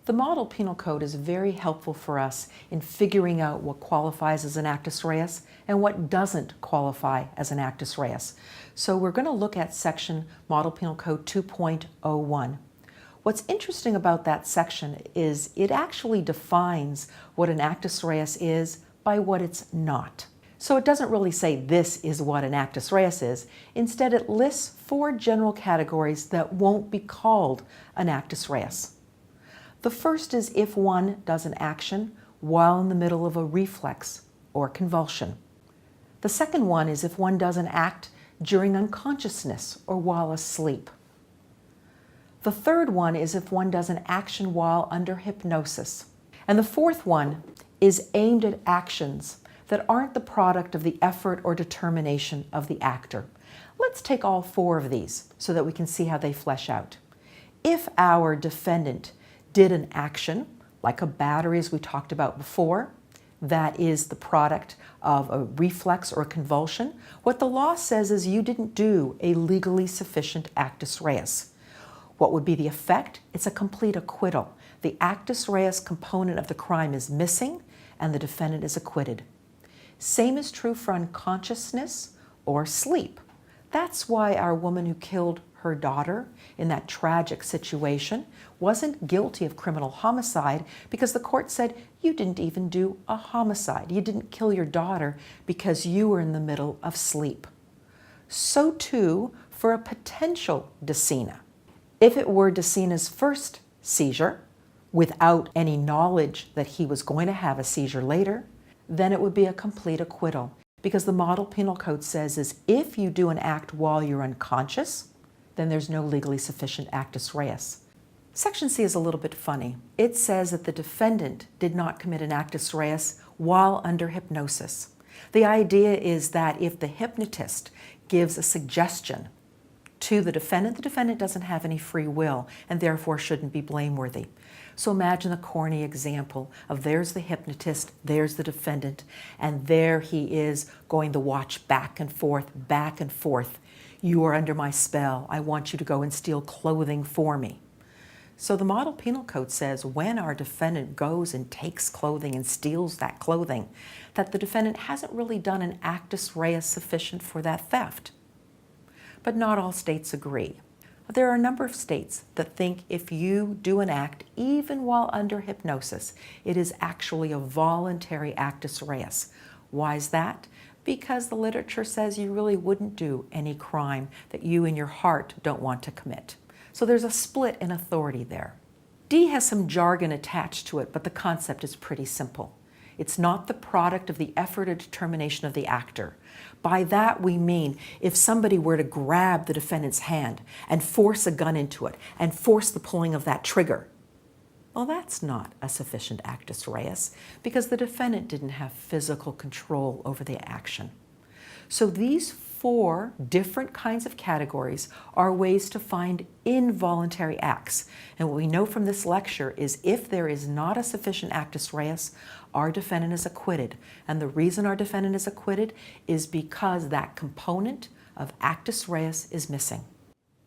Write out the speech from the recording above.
The model penal code is very helpful for us in figuring out what qualifies as an actus reus and what doesn't qualify as an actus reus. So we're going to look at section Model Penal Code 2.01. What's interesting about that section is it actually defines what an actus reus is by what it's not. So it doesn't really say this is what an actus reus is. Instead, it lists 4 general categories that won't be called an actus reus. The first is if one does an action while in the middle of a reflex or convulsion. The second one is if one does an act during unconsciousness or while asleep. The third one is if one does an action while under hypnosis. And the fourth one is aimed at actions that aren't the product of the effort or determination of the actor. Let's take all 4 of these so that we can see how they flesh out. If our defendant did an action, like a battery as we talked about before, that is the product of a reflex or a convulsion, what the law says is you didn't do a legally sufficient actus reus. What would be the effect? It's a complete acquittal. The actus reus component of the crime is missing and the defendant is acquitted. Same is true for unconsciousness or sleep. That's why our woman who killed her daughter in that tragic situation wasn't guilty of criminal homicide because the court said you didn't even do a homicide. You didn't kill your daughter because you were in the middle of sleep. So too for a potential decina. If it were decina's first seizure, without any knowledge that he was going to have a seizure later, then it would be a complete acquittal. Because the model penal code says is if you do an act while you're unconscious, then there's no legally sufficient actus reus. Section C is a little bit funny. It says that the defendant did not commit an actus reus while under hypnosis. The idea is that if the hypnotist gives a suggestion to the defendant doesn't have any free will and therefore shouldn't be blameworthy. So imagine the corny example of there's the hypnotist, there's the defendant, and there he is going to watch back and forth, back and forth. You are under my spell. I want you to go and steal clothing for me. So the model penal code says when our defendant goes and takes clothing and steals that clothing, that the defendant hasn't really done an actus reus sufficient for that theft. But not all states agree. There are a number of states that think if you do an act even while under hypnosis, it is actually a voluntary actus reus. Why is that? Because the literature says you really wouldn't do any crime that you in your heart don't want to commit. So there's a split in authority there. D has some jargon attached to it, but the concept is pretty simple. It's not the product of the effort or determination of the actor. By that we mean if somebody were to grab the defendant's hand and force a gun into it and force the pulling of that trigger, well, that's not a sufficient actus reus because the defendant didn't have physical control over the action. So these 4 different kinds of categories are ways to find involuntary acts. And what we know from this lecture is if there is not a sufficient actus reus, our defendant is acquitted. And the reason our defendant is acquitted is because that component of actus reus is missing.